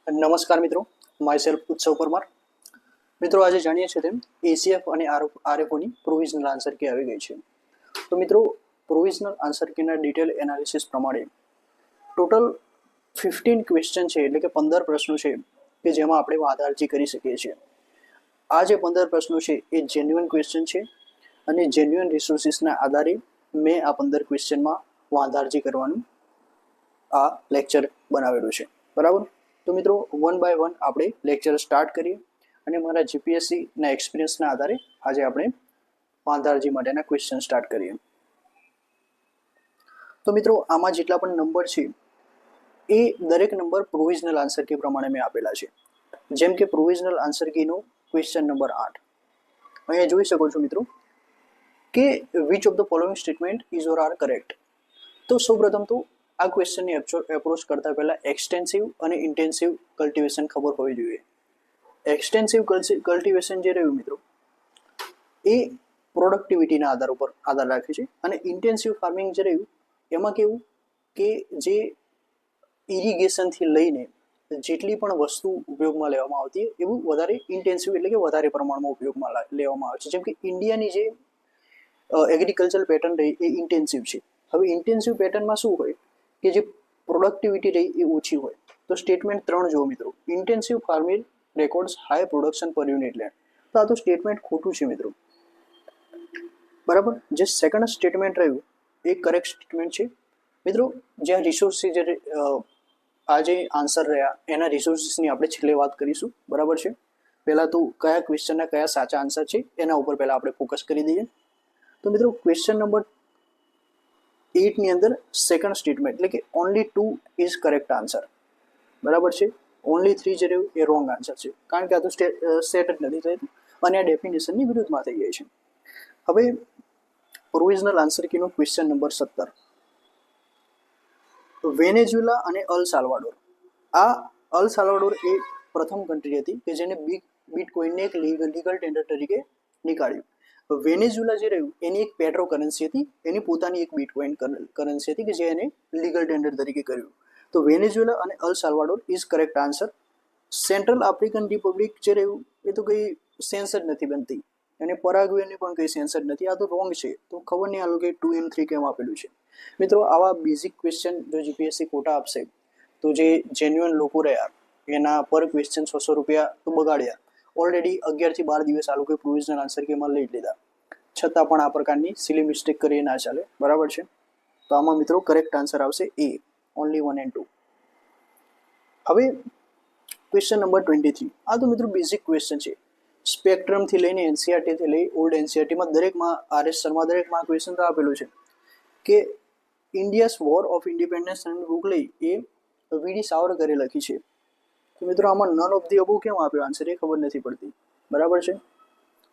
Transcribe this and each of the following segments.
નમસ્કાર મિત્રો, માયસેલ્ફ ઉત્સવ પરમાર. મિત્રો આજે જાણીએ છીએ તેમ એસીએફ અને આરએફઓની પ્રોવિઝનલ આન્સર કી આવી ગઈ છે. તો મિત્રો પ્રોવિઝનલ આન્સર કીના ડિટેલ એનાલિસિસ પ્રમાણે ટોટલ 15 ક્વેશ્ચન છે, એટલે કે 15 પ્રશ્નો છે કે જેમાં આપણે વાંધા કરી શકીએ છીએ. આ જે 15 પ્રશ્નો છે એ જેન્યુઅન ક્વેશ્ચન છે અને જેન્યુઅન રિસોર્સિસના આધારે મેં આ 15 ક્વેશ્ચનમાં વાંધા કરવાનું આ લેક્ચર બનાવેલું છે. બરાબર. તો મિત્રો વન બાય વન આપણે લેક્ચર સ્ટાર્ટ કરીએ અને મારા જીપીએસસીના એક્સપિરિયન્સના આધારે આજે આપણે વાંધારજી માટેના ક્વેશ્ચન સ્ટાર્ટ કરીએ. તો મિત્રો આમાં જેટલા પણ નંબર છે એ દરેક નંબર પ્રોવિઝનલ આન્સર કી પ્રમાણે મેં આપેલા છે. જેમ કે પ્રોવિઝનલ આન્સર કીનો ક્વેશ્ચન નંબર 8 અહીંયા જોઈ શકો છો મિત્રો કે which of the following statement is or are correct. તો સૌપ્રથમ તો આ ક્વેશ્ચનની એપ્રોચ કરતા પહેલા એક્સટેન્સિવ અને ઇન્ટેન્સિવ કલ્ટિવેશન ખબર હોવી જોઈએ. એક્સટેન્સિવ કલ્ટિવેશન જે રહ્યું મિત્રો એ પ્રોડક્ટિવિટીના આધાર રાખે છે અને ઇન્ટેન્સિવ ફાર્મિંગ જે રહ્યું એમાં કેવું કે જે ઇરિગેશનથી લઈને જેટલી પણ વસ્તુ ઉપયોગમાં લેવામાં આવતી હોય એવું વધારે ઇન્ટેન્સિવ એટલે કે વધારે પ્રમાણમાં ઉપયોગમાં લેવામાં આવે છે. જેમ કે ઇન્ડિયાની જે એગ્રીકલ્ચર પેટર્ન રહી એ ઇન્ટેન્સિવ છે. હવે ઇન્ટેન્સિવ પેટર્નમાં શું હોય કે જે પ્રોડક્ટિવિટી રહી એ ઓછી હોય. તો સ્ટેટમેન્ટ 3 જુઓ મિત્રો, intensive farming records high production પર યુનિટ લેન્ડ. તો આ તો સ્ટેટમેન્ટ ખોટું છે મિત્રો. બરાબર. જે સેકન્ડ સ્ટેટમેન્ટ રહ્યું એ કરેક્ટ સ્ટેટમેન્ટ છે મિત્રો. જ્યાં રિસોર્સિસ જે આ જે આન્સર રહ્યા એના રિસોર્સિસની આપણે છેલ્લે વાત કરીશું. બરાબર છે. પહેલાં તો કયા ક્વેશ્ચનના કયા સાચા આન્સર છે એના ઉપર પહેલાં આપણે ફોકસ કરી દઈએ. તો મિત્રો ક્વેશ્ચન નંબર 8 ની અંદર સેકન્ડ સ્ટેટમેન્ટ એટલે કે ઓનલી 2 ઇઝ કરેક્ટ આન્સર. બરાબર છે. ઓનલી 3 જે રહ્યું એ રોંગ આન્સર છે, કારણ કે આ તો સેટ જ નથી થતું અને આ ડેફિનેશનની વિરુદ્ધમાં થઈ જાય છે. હવે પ્રોવિઝનલ આન્સર કીનો ક્વેશ્ચન નંબર 17, વેનેઝુએલા અને અલ સાલ્વાડોર. આ અલ સાલ્વાડોર એ પ્રથમ કન્ટ્રી હતી કે જેને બીટકોઇનને એક લીગલ ટેન્ડર તરીકે નીકાળ્યું. વેનેઝુએલા જે રહ્યું એની એક પેટ્રો કરન્સી હતી, એની પોતાની એક બીટકોઇન કરન્સી હતી કે જે એને લીગલ ટેન્ડર તરીકે કર્યું. તો વેનેઝુએલા અને El Salvador is correct answer. Central African republic જે રહ્યું એ તો કંઈ સેન્સ જ નથી બનતી અને પરાગ્વેની પણ કંઈ સેન્સ જ નથી. આ તો રોંગ છે. તો ખબર નહીં આ લોકો 2 and 3 કેમ આપેલું છે. મિત્રો આવા બેઝિક ક્વેશ્ચન જો જીપીએસસી કોટા આપશે તો જે જેન્યુઅન લોકો રહ્યા એના પર ક્વેશ્ચન 600 રૂપિયા તો બગાડ્યા. ઓલરેડી 11 થી 12 દિવસ આ લોકોએ પ્રોવિઝનલ આન્સર કીમાં લઈ લીધા, છતાં પણ આ પ્રકારની સિલી મિસ્ટેક કરી ના ચાલે. બરાબર છે. તો આમાં મિત્રો કરેક્ટ આન્સર આવશે એ, ઓનલી 1 and 2. હવે ક્વેશ્ચન નંબર 23. આ તો મિત્રો બેઝિક ક્વેશ્ચન છે. સ્પેક્ટ્રમથી લઈને એનસીઆરટીથી લઈ ઓલ્ડ એનસીઆરટીમાં દરેકમાં આરએસ શર્મા દરેકમાં ક્વેશ્ચન તો આપેલું છે કે ઇન્ડિયાસ વોર ઓફ ઇન્ડિપેન્ડન્સ બુક લઈ એ વીડી સાવરકરે લખી છે. તો મિત્રો આમાં નન ઓફ ધી અબો કેમ આપ્યો આન્સર એ ખબર નથી પડતી. બરાબર છે.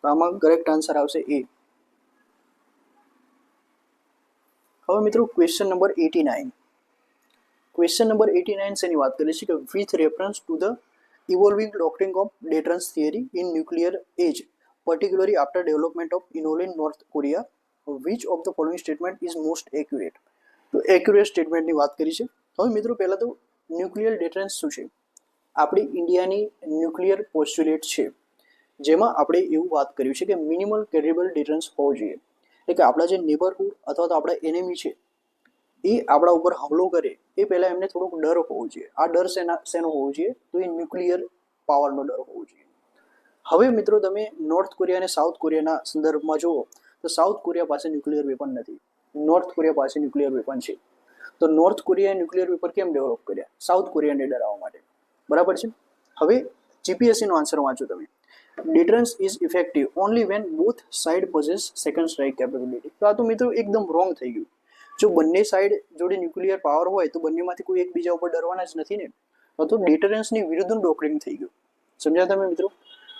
તો આમાં કરેક્ટ આન્સર આવશે એ. હવે મિત્રો ક્વેશ્ચન નંબર 89. ક્વેશ્ચન નંબર 89 શેની વાત કરે છે કે with reference to the evolving doctrine of deterrence theory in nuclear age particularly after development of Inol in North Korea, which of the following statement is most accurate? તો accurate સ્ટેટમેન્ટની વાત કરી છે. હવે મિત્રો પહેલાં તો ન્યુક્લિયર ડેટરન્સ શું છે? આપણી ઇન્ડિયાની ન્યુક્લિયર પોસ્ચ્યુલેટ છે જેમાં આપણે એવું વાત કર્યું છે કે મિનિમલ કેરેબલ ડેટરન્સ હોવો જોઈએ. એટલે કે આપણા જે નેબરહુડ અથવા તો આપણા એનિમી છે એ આપણા ઉપર હુમલો કરે એ પહેલાં એમને થોડોક ડર હોવો જોઈએ. આ ડર શેનો હોવો જોઈએ? તો એ ન્યુક્લિયર પાવરનો ડર હોવો જોઈએ. હવે મિત્રો તમે નોર્થ કોરિયા અને સાઉથ કોરિયાના સંદર્ભમાં જુઓ તો સાઉથ કોરિયા પાસે ન્યુક્લિયર વેપન નથી, નોર્થ કોરિયા પાસે ન્યુક્લિયર વેપન છે. તો નોર્થ કોરિયાએ ન્યુક્લિયર વેપન કેમ ડેવલપ કર્યા? સાઉથ કોરિયાને ડરાવવા માટે. બરાબર છે. હવે જીપીએસસીનો આન્સર વાંચો તમે. deterrence is effective only when both side possess second strike capability. તો આ તો મિત્રો એકદમ રોંગ થઈ ગયું. જો બંને સાઈડ જોડે ન્યુક્લિયર પાવર હોય તો બંનેમાંથી કોઈ એકબીજા ઉપર ડરવાના જ નથી ને. તો ડિટરન્સની વિરુદ્ધનું ડોક્ટ્રિન થઈ ગયું. સમજ્યા તમે મિત્રો?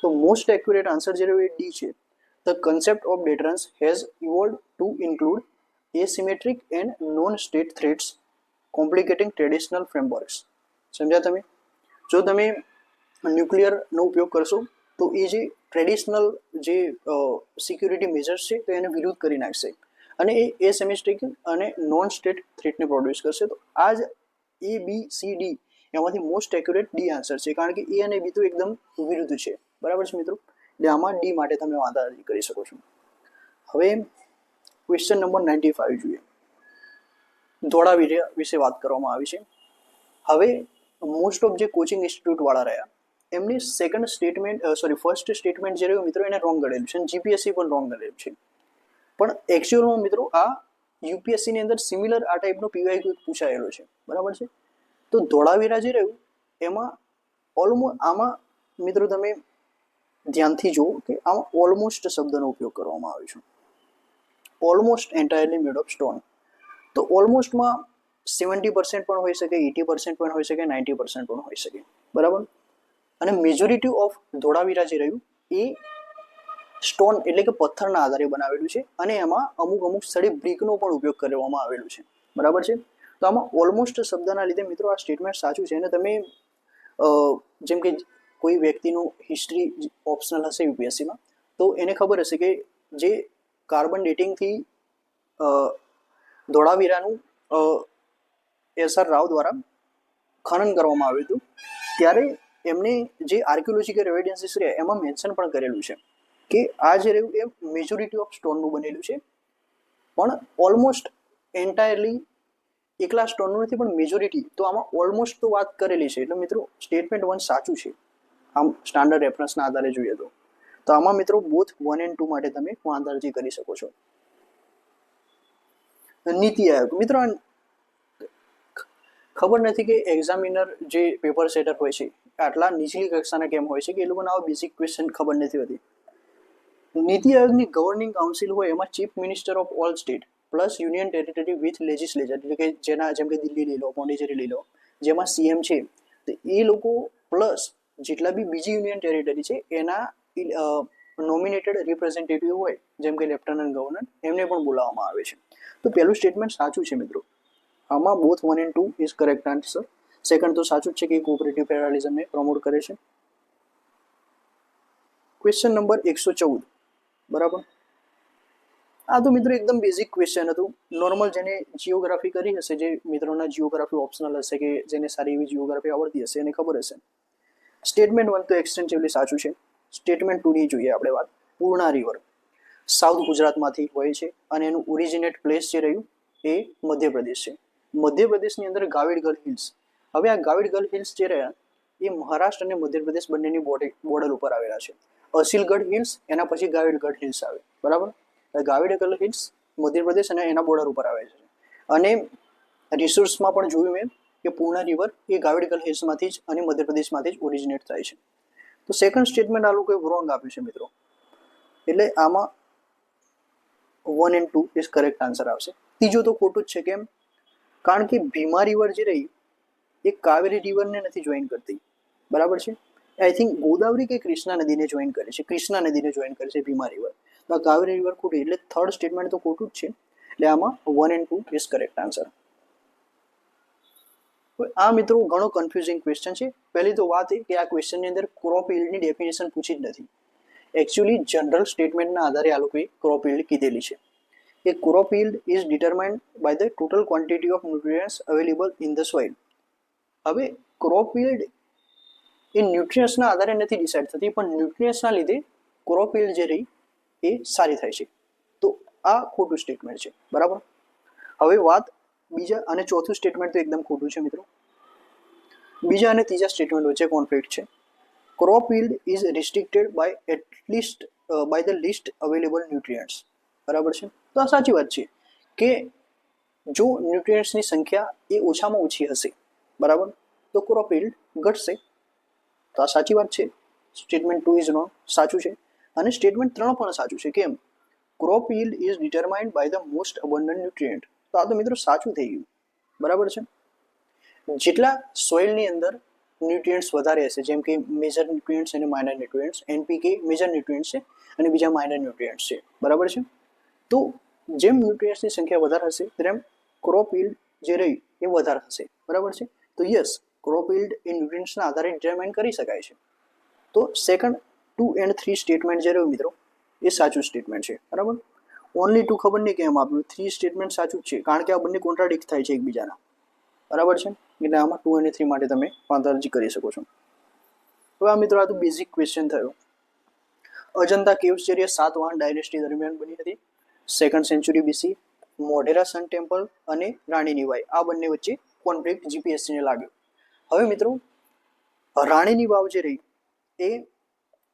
તો મોસ્ટ એક્યુરેટ આન્સર જે રહ્યો એ ડી છે. The concept of deterrence has evolved to include asymmetric and non-state threats complicating traditional frameworks. સમજ્યા તમે? જો તમે ન્યુક્લિયરનો ઉપયોગ કરશો તો એ જે ટ્રેડિશનલ જે સિક્યુરિટી મેજર્સ છે તો એને વિરુદ્ધ કરી નાખશે અને એ એસિમેટ્રિક અને નોન સ્ટેટ થ્રેટને પ્રોડ્યુસ કરશે. તો આ જ ABCD એમાંથી મોસ્ટ એક્યુરેટ ડી આન્સર છે, કારણ કે એ અને બી તો એકદમ વિરુદ્ધ છે, બરાબર છે મિત્રો. એટલે આમાં ડી માટે તમે વાંધા કરી શકો છો. હવે ક્વેશ્ચન નંબર 95 જોઈએ. ધોળાવીરા વિશે વાત કરવામાં આવી છે. હવે મોસ્ટ ઓફ જે કોચિંગ ઇન્સ્ટિટ્યૂટ વાળા રહ્યા એમની ફર્સ્ટ સ્ટેટમેન્ટ જે રહ્યું મિત્રો એને રોંગ ગણેલું છે, અને જીપીએસસી પણ રોંગ ગણેલું છે. પણ એકચ્યુઅલમાં મિત્રો આ યુપીએસસી ની અંદર સિમિલર આ ટાઈપનો પીવાયક્યુ પૂછાયેલો છે, બરાબર છે. તો ધોળાવીરા જે રહ્યું એમાં આમાં મિત્રો તમે ધ્યાનથી જુઓ કે આમાં ઓલમોસ્ટ શબ્દનો ઉપયોગ કરવામાં આવ્યો છે. Almost entirely made of stone. તો ઓલમોસ્ટમાં 70% પણ હોઈ શકે, 80% પણ હોઈ શકે, 90% પણ હોઈ શકે, બરાબર. અને મેજોરિટી ઓફ ધોળાવીરા જે રહ્યું એ સ્ટોન એટલે કે પથ્થરના આધારે બનાવેલું છે, અને એમાં અમુક સ્થળે બ્રિકનો પણ ઉપયોગ કરવામાં આવેલો છે, બરાબર છે. તો આમાં ઓલમોસ્ટ શબ્દના લીધે મિત્રો આ સ્ટેટમેન્ટ સાચું છે. અને તમે જેમ કે કોઈ વ્યક્તિનું હિસ્ટ્રી ઓપ્શનલ હશે યુપીએસસીમાં, તો એને ખબર હશે કે જે કાર્બન ડેટિંગથી ધોળાવીરાનું એસ.આર. રાવ દ્વારા ખનન કરવામાં આવ્યું હતું, ત્યારે એમને જે આર્કિયોલોજીકલ એવિડન્સીસ રહ્યા એમાં મેન્શન પણ કરેલું છે કે આ જે રહ્યું એ મેજોરિટી ઓફ સ્ટોનનું બનેલું છે, પણ ઓલમોસ્ટ એન્ટાયરલી એકલા સ્ટોનનું નથી, પણ મેજોરિટી. તો આમાં ઓલમોસ્ટ તો વાત કરેલી છે, એટલે મિત્રો સ્ટેટમેન્ટ 1 સાચું છે આમ સ્ટાન્ડર્ડ રેફરન્સના આધારે જોઈએ તો. તો આમાં મિત્રો બોથ 1 અને 2 માટે તમે વાંધારજી કરી શકો છો. નીતિ આયોગ મિત્રો ખબર નથી કે એક્ઝામિનર જે પેપર સેટર હોય છે આટલા નીચલી કક્ષાના કેમ હોય છે કે એ લોકોને આવા બેઝિક ક્વેશ્ચન ખબર નથી હોતી. નીતિ આયોગની ગવર્નિંગ કાઉન્સિલ હોય એમાં chief minister of all state plus union territory with legislature, એટલે કે જેમ કે દિલ્હી લઈ લો, પોંડિચેરી લઈ લો, જેમાં સીએમ છે, તો એ લોકો પ્લસ જેટલા બી બીજી યુનિયન ટેરિટરી છે એના નોમિનેટેડ રિપ્રેઝેન્ટેટિવ હોય, જેમ કે લેફ્ટનન્ટ ગવર્નર, એમને પણ બોલાવવામાં આવે છે. તો પહેલું સ્ટેટમેન્ટ સાચું છે મિત્રો. આમાં બોથ 1 અને 2 ઇઝ કરેક્ટ આન્સર. સેકન્ડ તો સાચું જ છે કે કોઓપરેટિવ ફેડરલિઝમને પ્રમોટ કરે છે. ક્વેશ્ચન નંબર 114, બરાબર. આ તો મિત્રો એકદમ બેઝિક ક્વેશ્ચન હતું. નોર્મલ જેને જીઓગ્રાફી કરી હશે, જે મિત્રોના જીઓગ્રાફી ઓપ્શનલ હશે કે જેને સારી એવી જીઓગ્રાફી આવડતી હશે એને ખબર હશે. સ્ટેટમેન્ટ 1 તો એક્સટેન્સિવલી સાચું છે. સ્ટેટમેન્ટ 2 ની જોઈએ આપણે વાત. પૂર્ણા રિવર સાઉથ ગુજરાતમાંથી વહે છે અને એનું ઓરિજિનેટ પ્લેસ જે રહ્યું એ મધ્યપ્રદેશ છે. મધ્યપ્રદેશની અંદર ગાવિડગઢ હિલ્સ. હવે આ ગાવિડગઢ હિલ્સ જે રહ્યા એ મહારાષ્ટ્ર અને મધ્યપ્રદેશ બંનેની બોર્ડર ઉપર આવેલા છે. અસિલગઢ હિલ્સ, એના પછી ગાવિડગઢ હિલ્સ આવે, બરાબર. ગાવિડગઢ હિલ્સ મધ્યપ્રદેશ અને એના બોર્ડર ઉપર આવે છે. અને રિસોર્સમાં પણ જોયું મેં કે પૂર્ણા રિવર એ ગાવિડગઢ હિલ્સમાંથી જ અને મધ્યપ્રદેશમાંથી જ ઓરિજિનેટ થાય છે. તો સેકન્ડ સ્ટેટમેન્ટ આ લોકોએ રોંગ આપ્યું છે મિત્રો, એટલે આમાં 1 અને 2 ઇઝ કરેક્ટ આન્સર આવશે. ત્રીજો તો ખોટું જ છે. કેમ? કારણ કે ભીમા રિવર જે રહી એ કાવેરી રિવરને નથી જોઈન કરતી, બરાબર છે. આઈ થિંક ગોદાવરી કે કૃષ્ણા નદીને જોઈન કરે છે, કૃષ્ણા નદીને જોઈન કરે છે ભીમા રિવર. તો કાવેરી રિવર ખોટી, એટલે થર્ડ સ્ટેટમેન્ટ તો ખોટું જ છે. એટલે આમાં 1 અને 2 ઇઝ કરેક્ટ આન્સર. આ મિત્રો ઘણો કન્ફ્યુઝિંગ ક્વેશ્ચન છે. પહેલી તો વાત એ કે આ ક્વેશ્ચનની અંદર ક્રોપ યીલ્ડની ડેફિનેશન પૂછી જ નથી. એકચ્યુઅલી જનરલ સ્ટેટમેન્ટના આધારે આ લોકોએ ક્રોપ યીલ્ડ કીધેલી છે. A crop yield is determined by the total quantity of nutrients available in the soil. હવે ક્રોપ yield એ ન્યુટ્રિયન્ટ્સના આધારે નથી ડિસાઇડ થતી, પણ ન્યુટ્રિયન્ટ્સના લીધે ક્રોપ yield જે રહી એ સારી થાય છે. તો આ ખોટું સ્ટેટમેન્ટ છે, બરાબર. હવે વાત બીજા અને ચોથું સ્ટેટમેન્ટ તો એકદમ ખોટું છે મિત્રો. બીજા અને ત્રીજા સ્ટેટમેન્ટ વચ્ચે કોન્ફ્લિક્ટ છે. Crop yield is restricted by by the least available nutrients, બરાબર છે. તો આ સાચી વાત છે કે જો ન્યુટ્રિયન્ટ્સની સંખ્યા એ ઓછામાં ઓછી હશે, બરાબર, તો ક્રોપ યીલ્ડ ઘટશે. તો આ સાચી વાત છે. સ્ટેટમેન્ટ 2 ઇઝ રોંગ, સાચું છે. અને સ્ટેટમેન્ટ 3 પણ સાચું છે. કેમ? Crop yield is determined by the most abundant nutrient. તો આ તો મિત્રો સાચું થઈ ગયું, બરાબર છે. જેટલા સોઇલની અંદર ન્યુટ્રિયન્ટ્સ વધારે હશે, જેમ કે મેજર ન્યુટ્રિયન્ટ્સ અને minor nutrients, NPK major nutrients છે અને બીજા માઇનર ન્યુટ્રિયન્ટ્સ છે, બરાબર છે. તો જેમ ન્યુટ્રિયન્ટ્સની સંખ્યા વધારે હશે તેમ ક્રોપ યીલ્ડ જે રહી એ વધારે હશે, બરાબર છે. તો યસ, ક્રોપ યીલ્ડ એ ન્યુટ્રિયન્ટ્સના આધારે ડિટરમાઇન કરી શકાય છે. તો સેકન્ડ 2 અને 3 સ્ટેટમેન્ટ જે રહ્યું મિત્રો એ સાચું સ્ટેટમેન્ટ છે, બરાબર. ઓનલી 2 ખબર નહીં કેમ આપ્યું, 3 સ્ટેટમેન્ટ સાચું જ છે, કારણ કે આ બંને કોન્ટ્રાડિક્ટ થાય છે એકબીજાના. બરાબર છે, એટલે આમાં 2 અને 3 માટે તમે વાંધા અરજી કરી શકો છો. હવે આ મિત્રો આ તો બેઝિક ક્વેશ્ચન થયો. અજંતા કેવ્સ જે 7વાહન ડાયનેસ્ટી દરમિયાન બની હતી, 2nd century BC. Modhera sun temple અને રાણીની વાવ, આ બંને વચ્ચે કોન્ફ્લિક્ટ જીપીએસસી ને લાગ્યો. હવે મિત્રો રાણીની વાવ જે રહી એ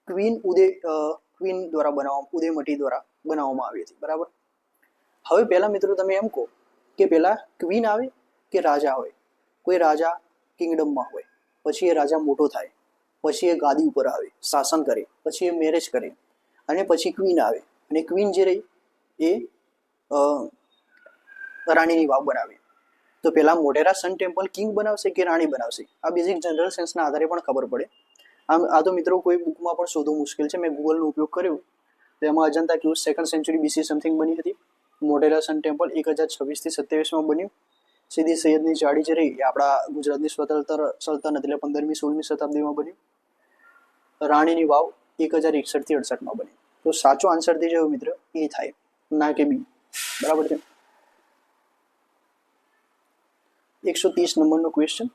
ક્વીન દ્વારા ઉદયમતી દ્વારા બનાવવામાં આવી હતી. બરાબર. હવે પહેલા મિત્રો તમે એમ કહો કે પહેલા ક્વીન આવે કે રાજા હોય. કોઈ રાજા કિંગડમમાં હોય, પછી એ રાજા મોટો થાય, પછી એ ગાદી ઉપર આવે, શાસન કરે, પછી એ મેરેજ કરે, અને પછી ક્વીન આવે, અને ક્વીન જે રહી એ રાણીની વાવ બનાવે. તો પહેલા મોઢેરા સન ટેમ્પલ કિંગ બનાવશે કે રાણી બનાવશે? આ બેઝિક જનરલ સેન્સના આધારે પણ ખબર પડે. આ તો મિત્રો કોઈ બુકમાં પણ શોધવું મુશ્કેલ છે. મેં ગૂગલનો ઉપયોગ કર્યો, તેમાં Ajanta caves 2nd century BC something બની હતી. મોઢેરા સન ટેમ્પલ 1026 થી 27માં બન્યું. સીદી સૈયદની જાળી જે રહી એ આપણા ગુજરાતની સ્વતંત્ર સલ્તનત એટલે 15મી 16મી શતાબ્દીમાં બન્યું. રાણીની વાવ 1061 થી 68માં બની. તો સાચો આન્સર જે છે મિત્ર એ થાય, ના કે બી. બરાબર છે. 130 નંબરનો question.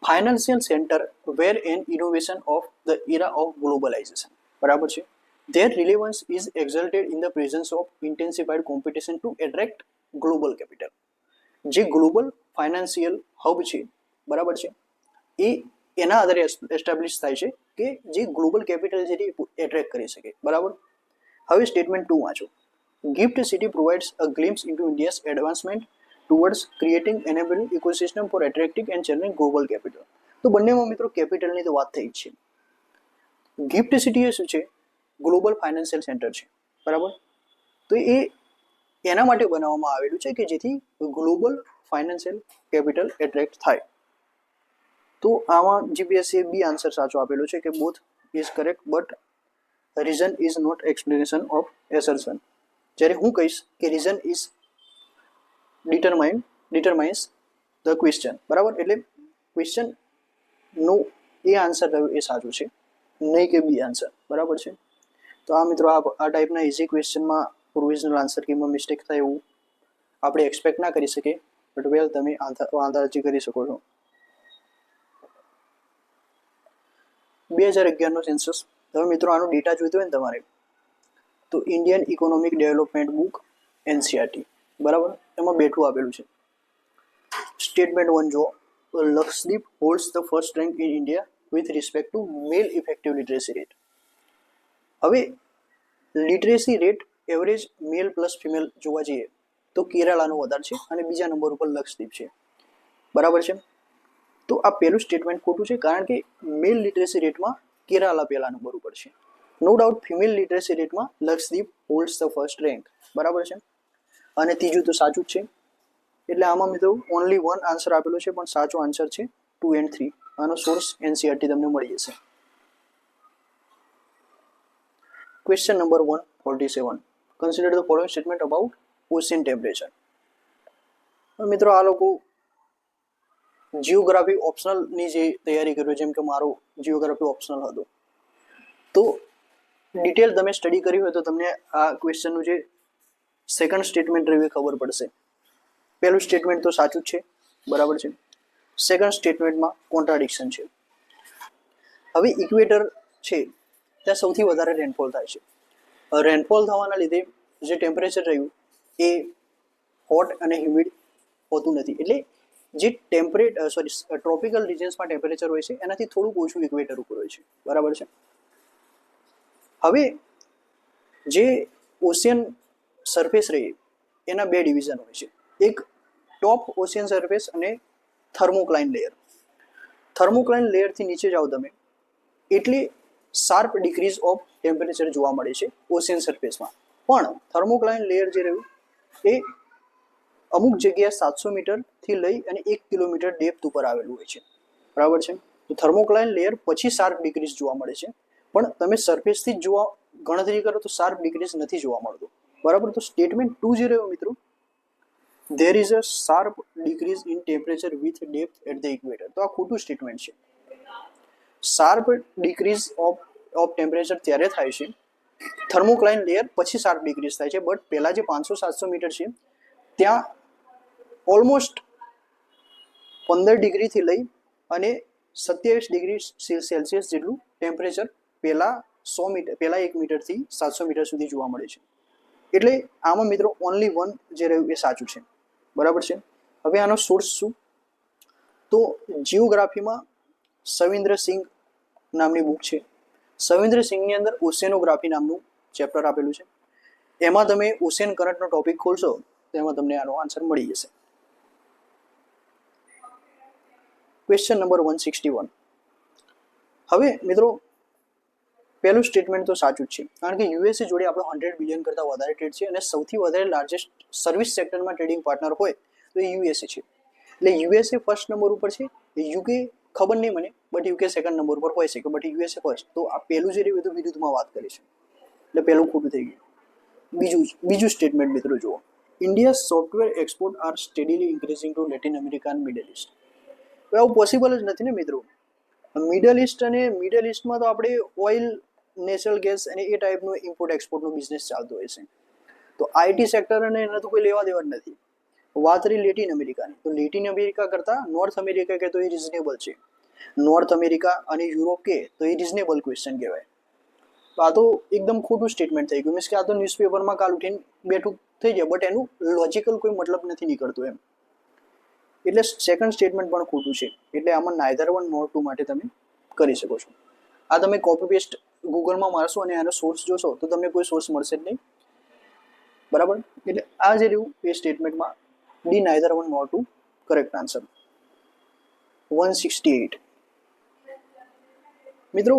Financial centre where an innovation of the era of globalisation. બરાબર છે. Their relevance is exalted in the presence of intensified competition to attract global capital. જે ગ્લોબલ ફાઇનાન્શિયલ હબ છે, બરાબર છે, એ એના આધારે એસ્ટાબ્લિશ થાય છે કે જે ગ્લોબલ કેપિટલ છે એ એટ્રેક્ટ કરી શકે. બરાબર. હવે સ્ટેટમેન્ટ 2 વાંચો. GIFT City provides a glimpse into India's advancement towards creating enabling ecosystem for attracting and channeling global capital. તો બંનેમાં મિત્રો કેપિટલની તો વાત થઈ જ છે. ગિફ્ટ સિટી એ શું છે? ગ્લોબલ ફાઇનાન્શિયલ સેન્ટર છે. બરાબર. તો એ એના માટે બનાવવામાં આવેલું છે કે જેથી ગ્લોબલ ફાઇનાન્શિયલ કેપિટલ એટ્રેક્ટ થાય. તો આમાં જીપીએસસી બી આન્સર સાચો આપેલો છે કે both is correct but reason is not explanation of assertion. જ્યારે હું કહીશ કે reason is determines the question. બરાબર. એટલે ક્વેશ્ચન નો એ આન્સર રહ્યો એ સાચું છે, નહીં કે બી આન્સર. બરાબર છે. તો આ મિત્રો આ ટાઈપના ઇઝી ક્વેશ્ચનમાં પ્રોવિઝનલ આન્સર કીમાં મિસ્ટેક થાય એવું આપણે એક્સપેક્ટ ના કરી શકીએ, બટ વેલ તમે વાંધા અરજી કરી શકો છો. 2011નો સેન્સસ. હવે મિત્રો આનો ડેટા જોઈતો હોય ને તમારે તો Indian economic development book NCERT. બરાબર. એમાં બેઠું આપેલું છે. સ્ટેટમેન્ટ 1 જો. Lakshadweep holds the first rank in India with respect to male effective literacy rate. હવે literacy rate average male plus female જોવા જઈએ તો કેરાલાનો વધારે છે અને બીજા નંબર ઉપર લક્ષદ્વીપ છે. બરાબર છે. તો આ પહેલું સ્ટેટમેન્ટ ખોટું છે, કારણ કે મેલ લિટરેસી રેટમાં કેરાલા પહેલા નંબર ઉપર છે. નો ડાઉટ ફિમેલ લિટરેસી રેટમાં Lakshadweep holds the first rank. બરાબર છે. અને ત્રીજું તો સાચું જ છે. એટલે આમાં મિત્રો ઓનલી 1 આન્સર આપેલો છે, પણ સાચો આન્સર છે 2 and 3. આનો સોર્સ NCERT તમને મળી જશે. Question number 147. Consider the following statement about ocean temperature. મિત્રો આ લોકો જીઓગ્રાફી ઓપ્શનલની જે તૈયારી કર્યો, જેમ કે મારો જીઓગ્રાફી ઓપ્શનલ હતો, તો ડિટેલ તમે સ્ટડી કરી હોય તો તમને આ ક્વેશ્ચનનું જે સેકન્ડ સ્ટેટમેન્ટ રહ્યું એ ખબર પડશે. પહેલું સ્ટેટમેન્ટ તો સાચું જ છે. બરાબર છે. સેકન્ડ સ્ટેટમેન્ટમાં કોન્ટ્રાડિક્શન છે. હવે ઇક્વેટર છે ત્યાં સૌથી વધારે રેનફોલ થાય છે. રેનફોલ થવાના લીધે જે ટેમ્પરેચર રહ્યું એ હોટ અને હ્યુમિડ હોતું નથી. એટલે જે ટ્રોપિકલ રિજન્સમાં ટેમ્પરેચર હોય છે એનાથી થોડુંક ઓછું ઇક્વેટર ઉપર હોય છે. બરાબર છે. હવે જે ઓશિયન સરફેસ રહી એના 2 ડિવિઝન હોય છે. એક ટોપ ઓશિયન સરફેસ અને થર્મોક્લાઇન લેયર. થર્મોક્લાઇન લેયરથી નીચે જાઓ તમે એટલે શાર્પ ડિક્રીઝ ઓફ ટેમ્પરેચર જોવા મળે છે ઓશિયન સરફેસમાં. પણ થર્મોક્લાઇન લેયર જે રહ્યું એ અમુક જગ્યાએ 700 મીટરથી લઈ અને 1 કિલોમીટર ડેપ્થ ઉપર આવેલું હોય છે. બરાબર છે. તો થર્મોક્લાઇન લેયર પછી શાર્પ ડિક્રીઝ જોવા મળે છે, પણ તમે સરફેસથી જ ગણતરી કરો તો શાર્પ ડિક્રીઝ નથી જોવા મળતું. બરાબર. તો સ્ટેટમેન્ટ 2 જે રહ્યો મિત્રો, there is a sharp decrease in temperature with depth at the equator. તો આ ખોટું સ્ટેટમેન્ટ છે. શાર્પ ડિક્રીઝ ઓફ ટેમ્પરેચર ત્યારે થાય છે થર્મોક્લાઇન લેયર પછી શાર્પ ડિક્રીઝ થાય છે, બટ પહેલા જે 500-700 મીટર છે ત્યાં ઓલમોસ્ટ 15 ડિગ્રીથી લઈ અને 27 ડિગ્રી સેલ્સિયસ જેટલું ટેમ્પરેચર પહેલા 1 મીટરથી 700 મીટર સુધી જોવા મળે છે. એટલે આમાં મિત્રો ઓનલી વન જે રહ્યું એ સાચું છે. બરાબર છે. હવે આનો સોર્સ શું? તો જીઓગ્રાફીમાં સવિન્દ્ર સિંઘ નામની બુક છે. સવિન્દ્ર સિંઘની અંદર ઓશેનોગ્રાફી નામનું ચેપ્ટર આપેલું છે. એમાં તમે ઓશેન કરંટનો ટોપિક ખોલશો તો એમાં તમને આનો આન્સર મળી જશે. Question number 161. હવે મિત્રો પહેલું સ્ટેટમેન્ટ તો સાચું જ છે, કારણ કે યુએસએ જોડે આપણો 100 બિલિયન કરતાં વધારે ટ્રેડ છે અને સૌથી વધારે લાર્જેસ્ટ સર્વિસ સેક્ટરમાં ટ્રેડિંગ પાર્ટનર હોય તો એ યુએસએ છે. એટલે યુએસએ ફર્સ્ટ નંબર ઉપર છે. યુકે ખબર નહીં મને, બટ યુકે સેકન્ડ નંબર ઉપર હોય શકે, બટ યુએસએ ફર્સ્ટ. તો આ પહેલું જે રહ્યું બધું વિરુદ્ધમાં વાત કરી છે, એટલે પહેલું ખોટું થઈ ગયું. બીજું સ્ટેટમેન્ટ મિત્રો જુઓ. India software export are steadily increasing to Latin America and Middle East. તો આવું પોસિબલ જ નથી ને મિત્રો. મિડલ ઇસ્ટમાં તો આપણે ઓઇલ, નેચરલ ગેસ અને એ ટાઈપનો ઇમ્પોર્ટ એક્સપોર્ટનો બિઝનેસ ચાલતો હોય છે. તો આઈટી સેક્ટર અને એને તો કોઈ લેવા દેવા જ નથી. વાત રહી લેટિન અમેરિકાની, તો લેટિન અમેરિકા કરતાં નોર્થ અમેરિકા કે તો એ રિઝનેબલ છે. નોર્થ અમેરિકા અને યુરોપ કે તો એ રિઝનેબલ ક્વેશ્ચન કહેવાય. તો આ તો એકદમ ખોટું સ્ટેટમેન્ટ થઈ ગયું. મીન્સ કે આ તો ન્યૂઝપેપરમાં કાલ ઉઠીને બેઠું થઈ જાય, બટ એનું લોજિકલ કોઈ મતલબ નથી નીકળતું એમ. એટલે સેકન્ડ સ્ટેટમેન્ટ પણ ખોટું છે. એટલે આમાં નાઇધર વન નોર ટુ માટે તમે કરી શકો છો. આ તમે કોપી પેસ્ટ ગૂગલમાં મારશો અને આનો સોર્સ જોશો તો તમને કોઈ સોર્સ મળશે જ નહીં. બરાબર. એટલે આ જે રહ્યું એ સ્ટેટમેન્ટમાં D neither one nor two correct answer. 168. મિત્રો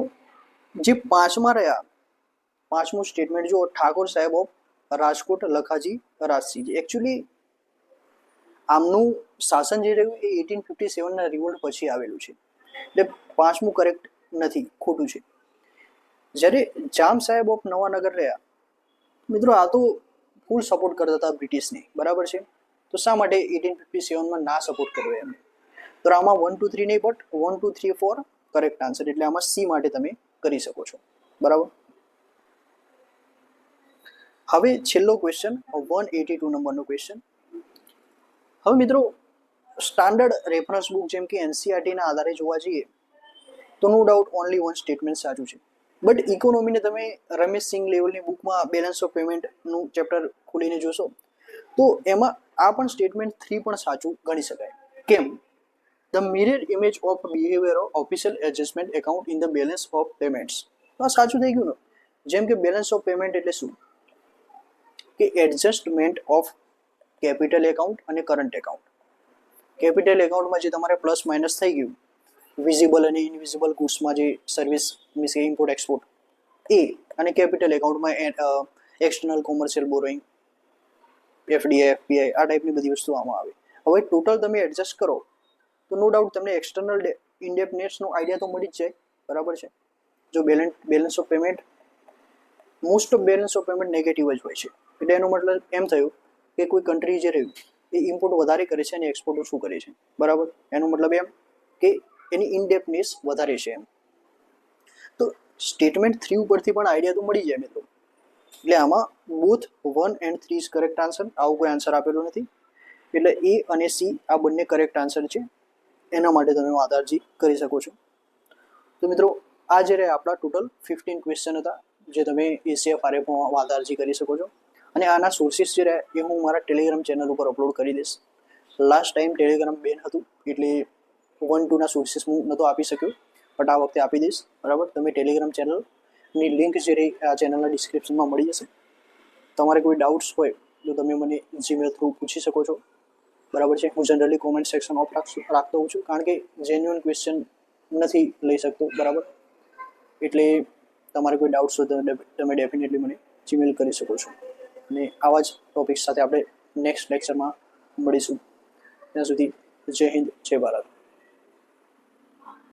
જે પાંચમા રહ્યા, પાંચમું સ્ટેટમેન્ટ જો ઠાકોર સાહેબ ઓફ રાજકોટ લખાજી રાજસિંહ. એકચ્યુઅલી આમનું શાસન જે રહ્યું એ 1857ના રિવોલ્ટ પછી આવેલું છે. એટલે પાંચમું કરેક્ટ નથી, ખોટું છે. જ્યારે જામ સાહેબ ઓફ નવાનગર રહ્યા, મિત્રો આ તો ફૂલ સપોર્ટ કરતા હતા બ્રિટિશને. બરાબર છે. તો શા માટે 1857માં ના સપોર્ટ કર્યો એમ? તો આમાં 1 2 3 નહીં, બટ 1 2 3 4 કરેક્ટ આન્સર. એટલે આમાં સી માટે તમે કરી શકો છો. બરાબર. હવે છેલ્લો ક્વેશ્ચન 182 નંબરનો ક્વેશ્ચન. હવે મિત્રો સ્ટાન્ડર્ડ રેફરન્સ બુક જેમ કે એનસીઆરટીના આધારે જોવા જઈએ તો no doubt only one statement સાચું છે. બટ ઇકોનોમીને તમે રમેશ સિંઘ લેવલની બુકમાં બેલેન્સ ઓફ પેમેન્ટનું ચેપ્ટર ખોલીને જોશો તો એમાં આ પણ સ્ટેટમેન્ટ 3 પણ સાચું ગણી શકાય. કેમ? The mirror image of behaviour of official adjustment account in the balance of payments. તો આ સાચું થઈ ગયું ને. જેમ કે બેલેન્સ ઓફ પેમેન્ટ એટલે શું? કે એડજસ્ટમેન્ટ ઓફ કેપિટલ એકાઉન્ટ અને કરંટ એકાઉન્ટ. કેપિટલ એકાઉન્ટમાં જે તમારે પ્લસ માઇનસ થઈ ગયું, વિઝિબલ અને ઇનવિઝિબલ ગુડ્સમાં જે સર્વિસ મીન્સ કે ઇમ્પોર્ટ એક્સપોર્ટ એ, અને કેપિટલ એકાઉન્ટમાં external commercial borrowing, FDI, FPI આ ટાઈપની બધી વસ્તુ આમાં આવે. હવે ટોટલ તમે એડજસ્ટ કરો તો નો ડાઉટ તમને એક્સટર્નલ ઇન્ડેપનેસનો આઈડિયા તો મળી જ જાય. બરાબર છે. જો balance of payment, most of balance of payment negative જ હોય છે. એટલે એનો મતલબ એમ થયું કે કોઈ કન્ટ્રી જે રહ્યું એ ઇમ્પોર્ટ વધારે કરે છે અને એક્સપોર્ટ ઓછું કરે છે. બરાબર. એનો મતલબ એમ કે એની ઇનડેપ્થનેસ વધારે છે એમ. તો સ્ટેટમેન્ટ 3 ઉપરથી પણ આઈડિયા તો મળી જાય મિત્રો. એટલે આમાં both 1 and 3 is correct answer. આવું કોઈ આન્સર આપેલો નથી. એટલે એ અને સી આ બંને કરેક્ટ આન્સર છે. એના માટે તમે વાધારજી કરી શકો છો. તો મિત્રો આ જે રહ્યા આપણા ટોટલ 15 ક્વેશ્ચન હતા જે તમે ACFRFમાં વાધારજી કરી શકો છો. અને આના સોર્સિસ જે રહ્યા એ હું મારા ટેલિગ્રામ ચેનલ ઉપર અપલોડ કરી દઈશ. લાસ્ટ ટાઈમ ટેલિગ્રામ બેન હતું એટલે 1-2ના સોર્સિસ હું નહોતો આપી શક્યો, બટ આ વખતે આપી દઈશ. બરાબર. તમે ટેલિગ્રામ ચેનલની લિંક જે રહી આ ચેનલના ડિસ્ક્રિપ્શનમાં મળી જશે. તમારે કોઈ ડાઉટ્સ હોય તો તમે મને જીમેલ થ્રુ પૂછી શકો છો. બરાબર છે. હું જનરલી કોમેન્ટ સેક્શન ઓફ રાખતો હોઉં છું, કારણ કે જેન્યુઅન ક્વેશ્ચન નથી લઈ શકતો. બરાબર. એટલે તમારે કોઈ ડાઉટ્સ હોય તો તમે ડેફિનેટલી મને જીમેલ કરી શકો છો. અને આવા જ ટોપિક્સ સાથે આપણે નેક્સ્ટ લેક્ચરમાં મળીશું. ત્યાં સુધી જય હિન્દ, જય ભારત.